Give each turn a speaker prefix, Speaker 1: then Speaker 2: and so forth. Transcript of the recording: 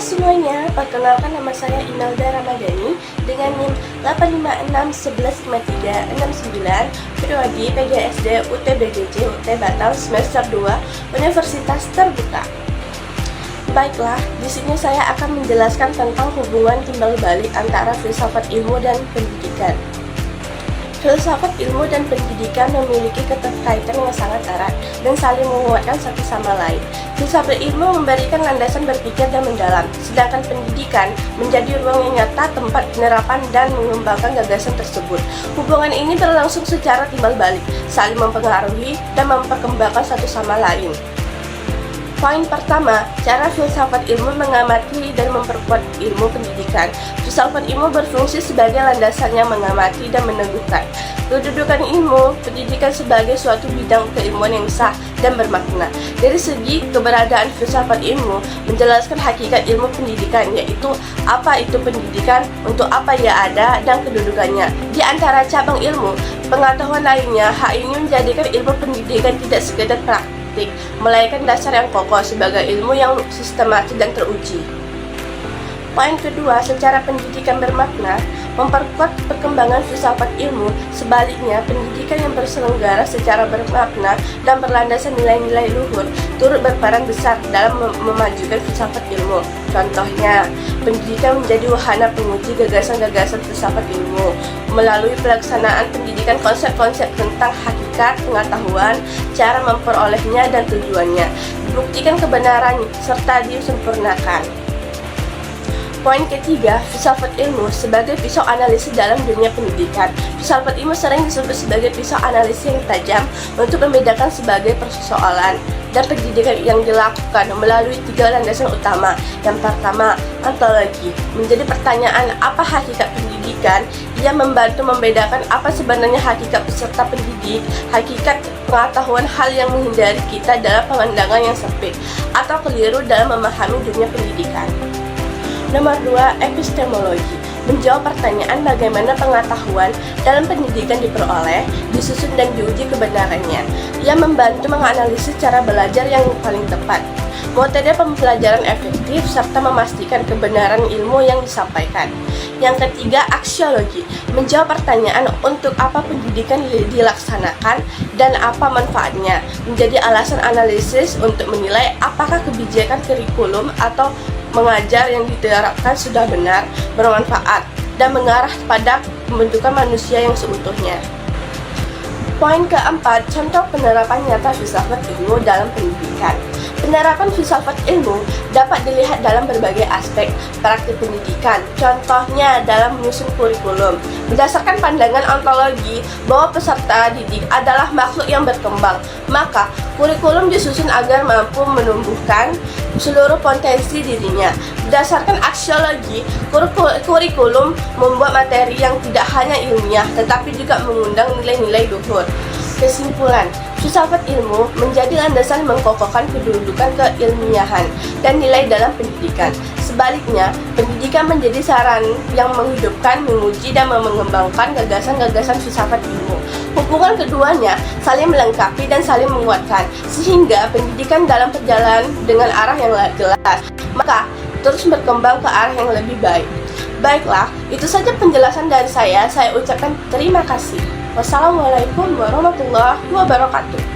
Speaker 1: semuanya, perkenalkan nama saya Imelda Ramadhani dengan NIM 856115369, Prodi PGSD UTBGJ UT Batam semester 2 Universitas Terbuka. Baiklah, di sini saya akan menjelaskan tentang hubungan timbal balik antara filsafat ilmu dan pendidikan. Filsafat ilmu dan pendidikan memiliki keterkaitan yang sangat erat dan saling menguatkan satu sama lain. Filsafat ilmu memberikan landasan berpikir dan mendalam, sedangkan pendidikan menjadi ruang yang nyata tempat penerapan dan mengembangkan gagasan tersebut. Hubungan ini berlangsung secara timbal balik, saling mempengaruhi dan memperkembangkan satu sama lain. Poin pertama, cara filsafat ilmu mengamati dan memperkuat ilmu pendidikan. Filsafat ilmu berfungsi sebagai landasan yang mengamati dan meneguhkan kedudukan ilmu pendidikan sebagai suatu bidang keilmuan yang sah dan bermakna. Dari segi keberadaan filsafat ilmu, menjelaskan hakikat ilmu pendidikan, yaitu apa itu pendidikan, untuk apa ia ada, dan kedudukannya. Di antara cabang ilmu, pengetahuan lainnya, hal ini menjadikan ilmu pendidikan tidak sekedar praktik, melainkan dasar yang kokoh sebagai ilmu yang sistematis dan teruji. Poin kedua, secara pendidikan bermakna, memperkuat perkembangan filsafat ilmu. Sebaliknya, pendidikan yang berselenggara secara bermakna dan berlandasan nilai-nilai luhur turut berperan besar dalam memajukan filsafat ilmu. Contohnya, pendidikan menjadi wahana penguji gagasan-gagasan filsafat ilmu melalui pelaksanaan pendidikan konsep-konsep tentang hakikat pengetahuan, cara memperolehnya dan tujuannya, dibuktikan kebenaran serta disempurnakan. Poin ketiga, filsafat ilmu sebagai pisau analisis dalam dunia pendidikan. Filsafat ilmu sering disebut sebagai pisau analisis yang tajam untuk membedakan sebagai persoalan dan pendidikan yang dilakukan melalui tiga landasan utama. Yang pertama, ontologi. Menjadi pertanyaan apa hakikat pendidikan, ia membantu membedakan apa sebenarnya hakikat peserta pendidik, hakikat pengetahuan, hal yang menghindari kita dalam pandangan yang sempit atau keliru dalam memahami dunia pendidikan. Nomor 2, epistemologi. Menjawab pertanyaan bagaimana pengetahuan dalam pendidikan diperoleh, disusun dan diuji kebenarannya. Ia membantu menganalisis cara belajar yang paling tepat, metode pembelajaran efektif, serta memastikan kebenaran ilmu yang disampaikan. Yang ketiga, aksiologi. Menjawab pertanyaan untuk apa pendidikan dilaksanakan dan apa manfaatnya. Menjadi alasan analisis untuk menilai apakah kebijakan kurikulum atau mengajar yang diterapkan sudah benar, bermanfaat, dan mengarah pada pembentukan manusia yang seutuhnya. Poin keempat, contoh penerapan nyata filsafat ilmu dalam pendidikan. Penerapan filsafat ilmu dapat dilihat dalam berbagai aspek praktik pendidikan, contohnya dalam menyusun kurikulum. Berdasarkan pandangan ontologi bahwa peserta didik adalah makhluk yang berkembang, maka kurikulum disusun agar mampu menumbuhkan seluruh potensi dirinya. Berdasarkan aksiologi, kurikulum membuat materi yang tidak hanya ilmiah, tetapi juga mengundang nilai-nilai luhur. Kesimpulan, filsafat ilmu menjadi landasan mengkokohkan kedudukan keilmiahan dan nilai dalam pendidikan. Sebaliknya, pendidikan menjadi saran yang menghidupkan, menguji, dan mengembangkan gagasan-gagasan filsafat ilmu. Hubungan keduanya saling melengkapi dan saling menguatkan, sehingga pendidikan dalam perjalanan dengan arah yang jelas, maka terus berkembang ke arah yang lebih baik. Baiklah, itu saja penjelasan dari saya ucapkan terima kasih. Wassalamualaikum warahmatullahi wabarakatuh.